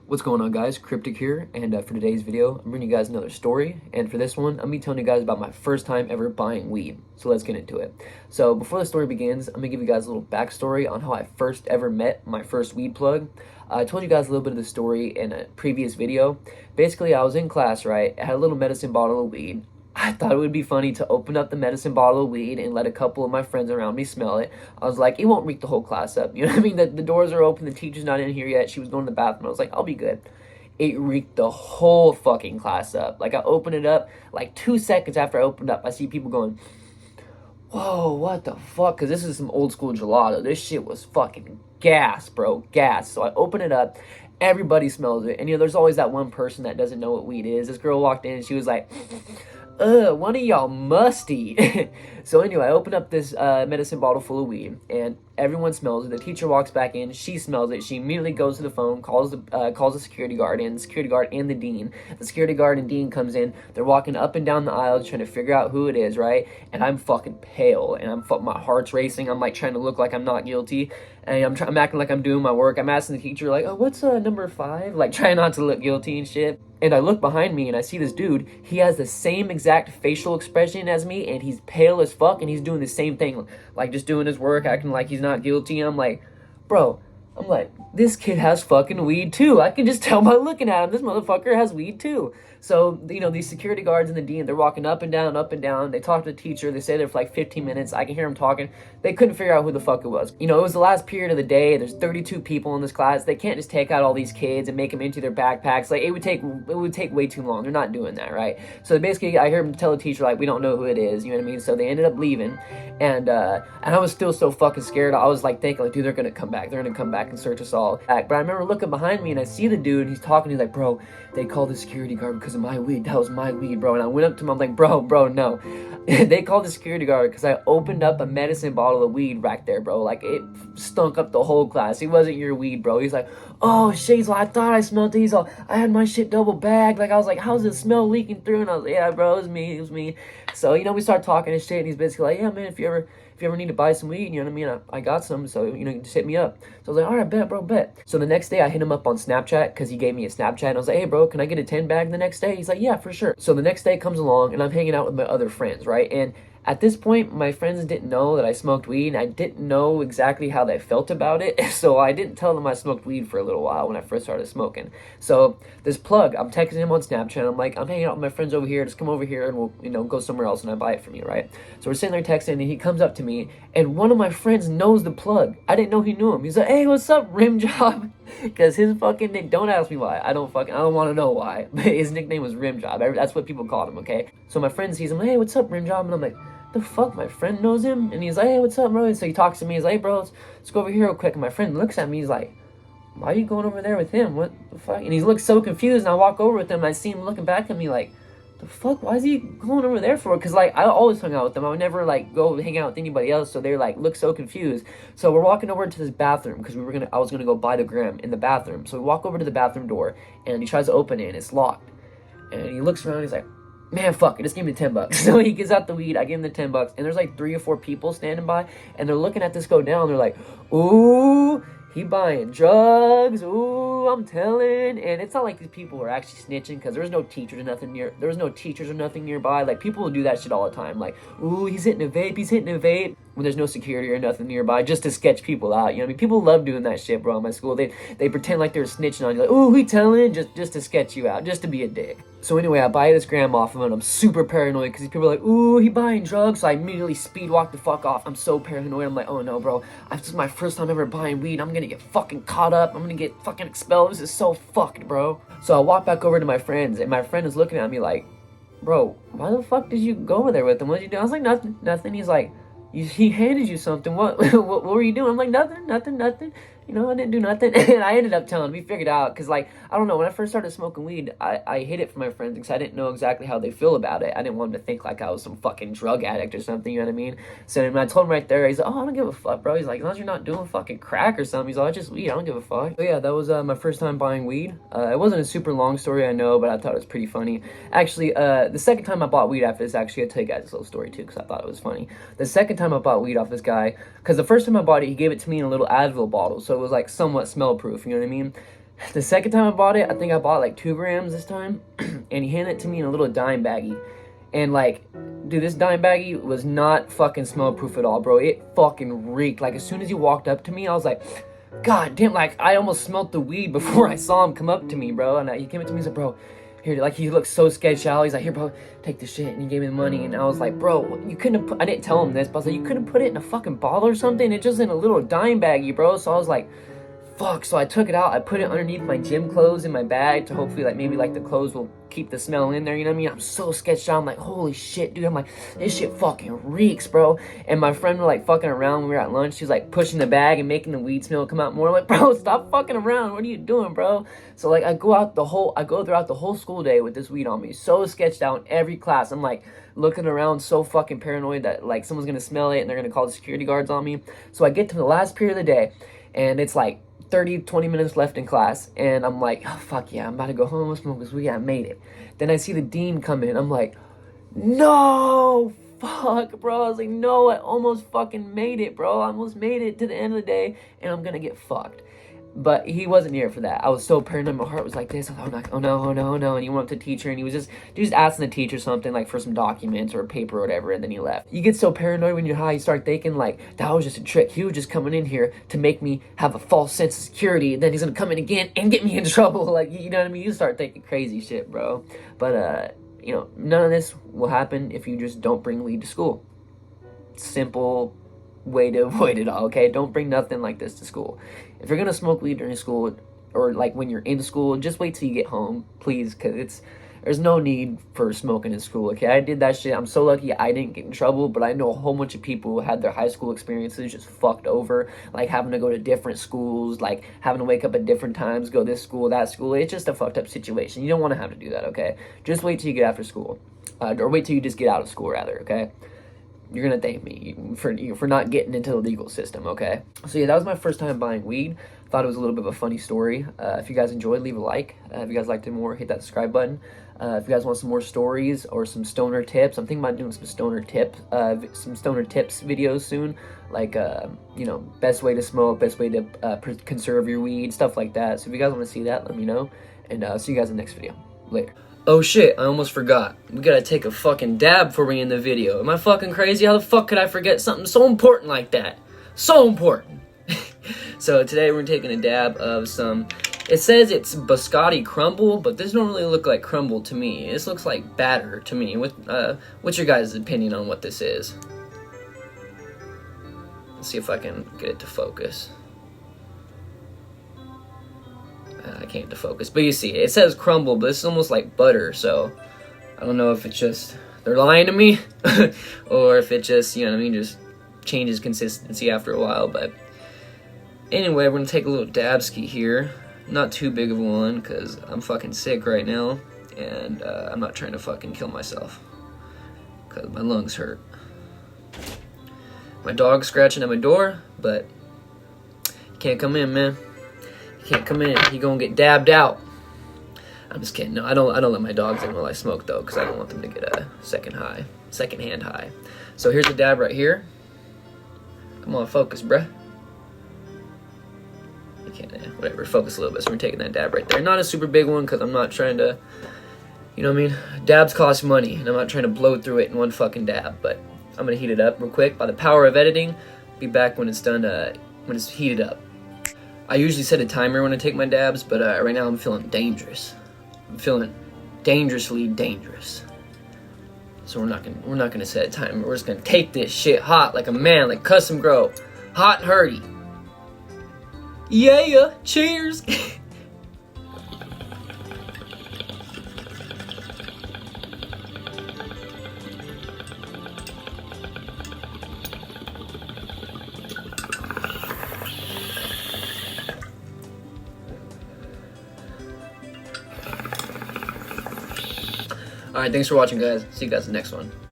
What's going on, guys? Cryptic here, and for today's video, I'm bringing you guys another story, and for this one, I'm going to be telling you guys about my first time ever buying weed. So let's get into it. So before the story begins, I'm going to give you guys a little backstory on how I first ever met my first weed plug. I told you guys a little bit of the story in a previous video. Basically, I was in class, right? I had a little medicine bottle of weed. I thought it would be funny to open up the medicine bottle of weed and let a couple of my friends around me smell it. I was like, it won't reek the whole class up. You know what I mean? The doors are open, the teacher's not in here yet. She was going to the bathroom. I was like, I'll be good. It reeked the whole fucking class up. Like, I opened it up, like 2 seconds after I opened up, I see people going, whoa, what the fuck? Because this is some old school gelato. This shit was fucking gas, bro. Gas. So I open it up. Everybody smells it. And, you know, there's always that one person that doesn't know what weed is. This girl walked in and she was like, one of y'all musty. So anyway, I open up this medicine bottle full of weed, and everyone smells it. The teacher walks back in, she smells it. She immediately goes to the phone, calls the security guard in, the security guard and the dean. The security guard and dean comes in. They're walking up and down the aisle trying to figure out who it is, right? And I'm fucking pale, and my heart's racing. I'm like trying to look like I'm not guilty, and I'm acting like I'm doing my work. I'm asking the teacher like, oh, what's number 5? Like, trying not to look guilty and shit. And I look behind me and I see this dude. He has the same exact facial expression as me, and he's pale as fuck, and he's doing the same thing, like just doing his work, acting like he's not guilty. And I'm like, bro, this kid has fucking weed too. I can just tell by looking at him. This motherfucker has weed too. So, you know, these security guards and the dean, they're walking up and down, up and down. They talk to the teacher. They stay there for like 15 minutes. I can hear them talking. They couldn't figure out who the fuck it was. You know, it was the last period of the day. There's 32 people in this class. They can't just take out all these kids and make them into their backpacks. Like, it would take way too long. They're not doing that, right? So basically, I heard them tell the teacher, like, we don't know who it is. You know what I mean? So they ended up leaving. And I was still so fucking scared. I was like thinking, like, dude, they're gonna come back. They're gonna come back and search us all back. But I remember looking behind me and I see the dude. He's talking. He's like, bro, they called the security guard because of my weed. That was my weed, bro. And I went up to him. I'm like, bro, no. They called the security guard because I opened up a medicine bottle of weed right there, bro. Like, it stunk up the whole class. It wasn't your weed, bro. He's like, oh shit. He's like, I thought I smelled it. He's all, I had my shit double bagged. Like, I was like, how's the smell leaking through? And I was like, yeah, bro, it was me. So, you know, we start talking and shit, and he's basically like, yeah, man, if you ever need to buy some weed, you know what I mean? I got some, so, you know, you can just hit me up. So I was like, all right, bet, bro, bet. So the next day I hit him up on Snapchat because he gave me a Snapchat, and I was like, hey, bro, can I get a 10 bag the next day? He's like, yeah, for sure. So the next day comes along, and I'm hanging out with my other friends, right? And at this point, my friends didn't know that I smoked weed, and I didn't know exactly how they felt about it, so I didn't tell them I smoked weed for a little while when I first started smoking. So this plug, I'm texting him on Snapchat. I'm like, I'm hanging out with my friends over here. Just come over here, and we'll, you know, go somewhere else, and I buy it from you, right? So we're sitting there texting, and he comes up to me, and one of my friends knows the plug. I didn't know he knew him. He's like, hey, what's up, Rim Job? Because his fucking nick, don't ask me why. I don't want to know why. But his nickname was Rim Job. That's what people called him, okay? So my friend sees him, hey, what's up, Rim Job? And I'm like, the fuck, my friend knows him? And he's like, hey, what's up, bro? And so he talks to me. He's like, hey, bro, let's go over here real quick. And my friend looks at me. He's like, why are you going over there with him? What the fuck? And he looks so confused. And I walk over with him. And I see him looking back at me like, the fuck? Why is he going over there for? Because, like, I always hung out with them. I would never, like, go hang out with anybody else. So they're, like, look so confused. So we're walking over to this bathroom because I was going to go buy the gram in the bathroom. So we walk over to the bathroom door. And he tries to open it. And it's locked. And he looks around. And he's like, man, fuck it, just give me 10 bucks. So he gets out the weed, I give him the 10 bucks, and there's like 3 or 4 people standing by, and they're looking at this go down. They're like, ooh, he buying drugs, ooh, I'm telling. And it's not like these people were actually snitching, because there was no teachers or nothing nearby. Like, people will do that shit all the time. Like, ooh, he's hitting a vape, when there's no security or nothing nearby, just to sketch people out. You know what I mean? People love doing that shit, bro, in my school. They pretend like they're snitching on you, like, ooh, he telling, just to sketch you out, just to be a dick. So anyway, I buy this gram off of him, and I'm super paranoid, because people are like, ooh, he buying drugs. So I immediately speed walk the fuck off. I'm so paranoid. I'm like, oh no, bro, this is my first time ever buying weed. I'm gonna get fucking caught up. I'm gonna get fucking expelled. This is so fucked, bro. So I walk back over to my friends, and my friend is looking at me like, bro, why the fuck did you go over there with him? What did you do? I was like, nothing. He's like, he handed you something. What what were you doing? I'm like, nothing. You know, I didn't do nothing. And I ended up telling him. We figured out, because, like, I don't know, when I first started smoking weed, I hid it from my friends because I didn't know exactly how they feel about it. I didn't want them to think like I was some fucking drug addict or something, you know what I mean? So when I told him right there, he's like, oh, I don't give a fuck, bro. He's like, as long as you're not doing fucking crack or something. He's like, it's just weed, I don't give a fuck. So yeah, that was my first time buying weed. It wasn't a super long story, I know, but I thought it was pretty funny. Actually, the second time I bought weed after this, actually, I'll tell you guys this little story too, because I thought it was funny. The second time I bought weed off this guy, because the first time I bought it, he gave it to me in a little Advil bottle, so it was like somewhat smell proof, you know what I mean? The second time I bought it, I think I bought like 2 grams this time, and he handed it to me in a little dime baggie. And like, dude, this dime baggie was not fucking smell proof at all, bro. It fucking reeked. Like, as soon as he walked up to me, I was like, God damn, like, I almost smelled the weed before I saw him come up to me, bro. And he came up to me and said, bro, here, like, he looked so sketched out. He's like, here, bro, take this shit. And he gave me the money. And I was like, bro, you couldn't have put, I didn't tell him this, but I was like, you couldn't put it in a fucking bottle or something? It's just in a little dime baggie, bro. So I was like, fuck. So I took it out, I put it underneath my gym clothes in my bag to hopefully, like, maybe like the clothes will keep the smell in there, you know what I mean? I'm so sketched out. I'm like, holy shit, dude. I'm like, this shit fucking reeks, bro. And my friend was like fucking around when we were at lunch. She was like pushing the bag and making the weed smell come out more. I'm like, bro, stop fucking around. What are you doing, bro? So like, I go throughout the whole school day with this weed on me, so sketched out in every class. I'm like looking around, so fucking paranoid that like someone's gonna smell it and they're gonna call the security guards on me. So I get to the last period of the day, and it's like 20 minutes left in class, and I'm like, oh, fuck yeah, I'm about to go home and smoke this weed. I made it. Then I see the dean come in. I'm like, no, fuck, bro. I was like, no, I almost fucking made it, bro. I almost made it to the end of the day, and I'm gonna get fucked. But he wasn't here for that. I was so paranoid. My heart was like this. I was like, oh no, oh no, oh no. And he went up to the teacher, and he was just asking the teacher something, like for some documents or a paper or whatever, and then he left. You get so paranoid when you're high, you start thinking like, that was just a trick. He was just coming in here to make me have a false sense of security, and then he's gonna come in again and get me in trouble. Like, you know what I mean? You start thinking crazy shit, bro. But you know, none of this will happen if you just don't bring weed to school. Simple way to avoid it all, okay? Don't bring nothing like this to school. If you're gonna smoke weed during school, or like when you're in school, just wait till you get home, please, because there's no need for smoking in school, okay? I did that shit. I'm so lucky I didn't get in trouble, but I know a whole bunch of people who had their high school experiences just fucked over, like having to go to different schools, like having to wake up at different times, go this school, that school. It's just a fucked up situation. You don't want to have to do that, okay? Just wait till you get after school, or wait till you just get out of school, rather, okay? You're gonna thank me for not getting into the legal system, okay? So yeah, that was my first time buying weed. Thought it was a little bit of a funny story. If you guys enjoyed, leave a like. If you guys liked it more, hit that subscribe button. If you guys want some more stories or some stoner tips, I'm thinking about doing some stoner tips videos soon. Like, you know, best way to smoke, best way to conserve your weed, stuff like that. So if you guys want to see that, let me know. And see you guys in the next video. Later. Oh shit, I almost forgot. We gotta take a fucking dab before we end the video. Am I fucking crazy? How the fuck could I forget something so important like that? So important. So today we're taking a dab of some, it says it's biscotti crumble, but this don't really look like crumble to me. This looks like batter to me. What's your guys' opinion on what this is? Let's see if I can get it to focus. I can't defocus, but you see, it says crumble, but it's almost like butter, so I don't know if it's just, they're lying to me, or if it just, you know what I mean, just changes consistency after a while. But anyway, we're gonna take a little dabski here, not too big of one, because I'm fucking sick right now, and I'm not trying to fucking kill myself, because my lungs hurt. My dog's scratching at my door, but you can't come in, man. Can't come in. He gonna get dabbed out. I'm just kidding. No, I don't let my dogs in while I smoke though, because I don't want them to get a second-hand high. So here's the dab right here. Come on, focus, bruh. You can't. Whatever. Focus a little bit. So we're taking that dab right there. Not a super big one, because I'm not trying to. You know what I mean? Dabs cost money, and I'm not trying to blow through it in one fucking dab. But I'm gonna heat it up real quick. By the power of editing, be back when it's done. When it's heated up. I usually set a timer when I take my dabs, but right now I'm feeling dangerous. I'm feeling dangerously dangerous. So we're not gonna set a timer. We're just gonna take this shit hot like a man, like Custom Grow, hot and hearty. Yeah, cheers. Alright, thanks for watching, guys. See you guys in the next one.